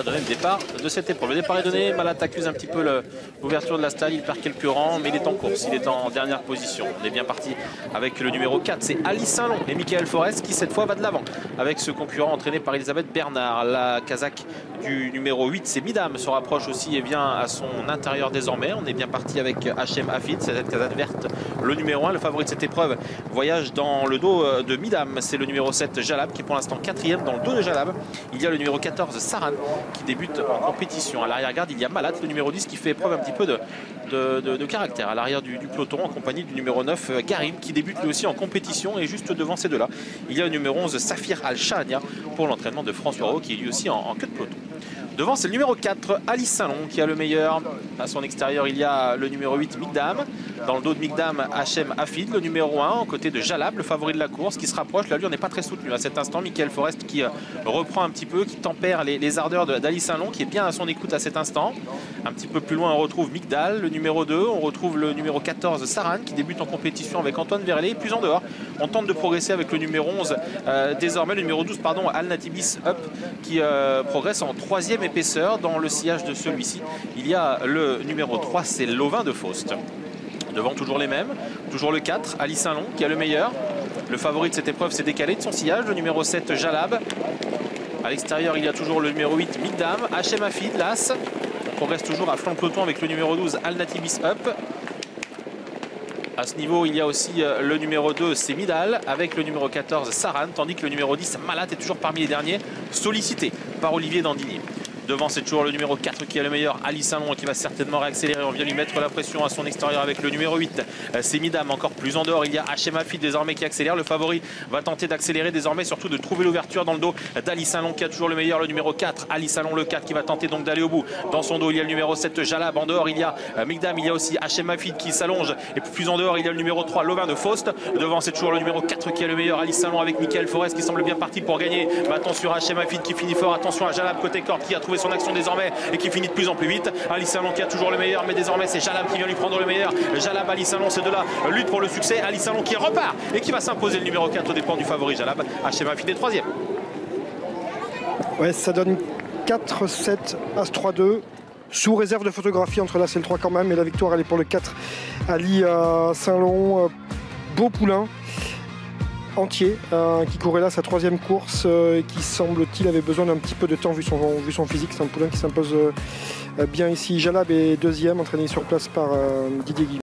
Donner le départ de cette épreuve. Le départ est donné, Malat accuse un petit peu l'ouverture de la stalle, il perd quelques rangs, mais il est en course, il est en dernière position. On est bien parti avec le numéro 4, c'est Ali Saint-Long et Michael Forest qui cette fois va de l'avant avec ce concurrent entraîné par Elisabeth Bernard. La Kazakh du numéro 8, c'est Midam, se rapproche aussi et vient à son intérieur désormais. On est bien parti avec Hachem Hafid, cette Kazakh verte, le numéro 1, le favori de cette épreuve, voyage dans le dos de Midam. C'est le numéro 7, Jalab, qui est pour l'instant 4e dans le dos de Jalab. Il y a le numéro 14, Saran, qui débute en compétition. À l'arrière-garde, il y a Malat, le numéro 10, qui fait preuve un petit peu de caractère à l'arrière du peloton, en compagnie du numéro 9, Garim, qui débute lui aussi en compétition. Et juste devant ces deux-là, il y a le numéro 11, Safir Al-Shahania, pour l'entraînement de François Rowe, qui est lui aussi en queue de peloton. Devant, c'est le numéro 4, Ali Saint-Long, qui a le meilleur. À son extérieur, il y a le numéro 8, Migdam. Dans le dos de Migdam, Hachem Hafid, le numéro 1, aux côtés de Jalab, le favori de la course, qui se rapproche. Là, lui, on n'est pas très soutenu à cet instant. Michael Forest qui reprend un petit peu, qui tempère les ardeurs d'Ali Saint-Long, qui est bien à son écoute à cet instant. Un petit peu plus loin, on retrouve Migdal, le numéro 2. On retrouve le numéro 14, Saran, qui débute en compétition avec Antoine Verlet. Et plus en dehors, on tente de progresser avec le numéro 11, désormais le numéro 12, pardon, Al Natibis Up, qui progresse en 3e épaisseur. Dans le sillage de celui-ci, il y a le numéro 3, c'est Lovin de Faust. Devant, toujours les mêmes, toujours le 4, Ali Saint-Long, qui a le meilleur. Le favori de cette épreuve s'est décalé de son sillage, le numéro 7, Jalab. À l'extérieur, il y a toujours le numéro 8, Migdam, Hachem Hafid, l'As. On progresse toujours à flanc de peloton avec le numéro 12, Al Natibis Up. À ce niveau, il y a aussi le numéro 2, c'est Midal, avec le numéro 14, Saran, tandis que le numéro 10, Malat, est toujours parmi les derniers, sollicité par Olivier Dandini. Devant, c'est toujours le numéro 4 qui est le meilleur, Ali Saint-Long, qui va certainement réaccélérer. On vient lui mettre la pression à son extérieur avec le numéro 8. C'est Midam, encore plus en dehors. Il y a Hachem Hafid désormais qui accélère. Le favori va tenter d'accélérer désormais, surtout de trouver l'ouverture dans le dos d'Ali Saint-Long, qui a toujours le meilleur, le numéro 4. Ali Saint-Long, le 4, qui va tenter donc d'aller au bout. Dans son dos, il y a le numéro 7, Jalab. En dehors, il y a Migdam. Il y a aussi Hachem Hafid qui s'allonge. Et plus en dehors, il y a le numéro 3, Lovin de Faust. Devant, c'est toujours le numéro 4 qui est le meilleur, Ali Saint-Long, avec Michael Forest qui semble bien parti pour gagner. Mais attention à Hachem Hafid qui finit fort. Attention à Jalab côté corde qui a trouvé son action désormais et qui finit de plus en plus vite. Ali Saint-Long qui a toujours le meilleur, mais désormais c'est Jalab qui vient lui prendre le meilleur. Jalab, Ali Saint-Long, ces deux-là lutte pour le succès. Ali Saint-Long qui repart et qui va s'imposer le numéro 4 aux dépens du favori Jalab. Hachem Hafid est 3e. Ouais, ça donne 4-7, As-3-2. Sous réserve de photographie entre l'As et le 3 quand même. Et la victoire, elle est pour le 4, Ali Saint-Long. Beau poulain entier, qui courait là sa 3e course et qui semble-t-il avait besoin d'un petit peu de temps vu son physique. C'est un poulain qui s'impose bien ici. Jalab est 2e, entraîné sur place par Didier Guillaume.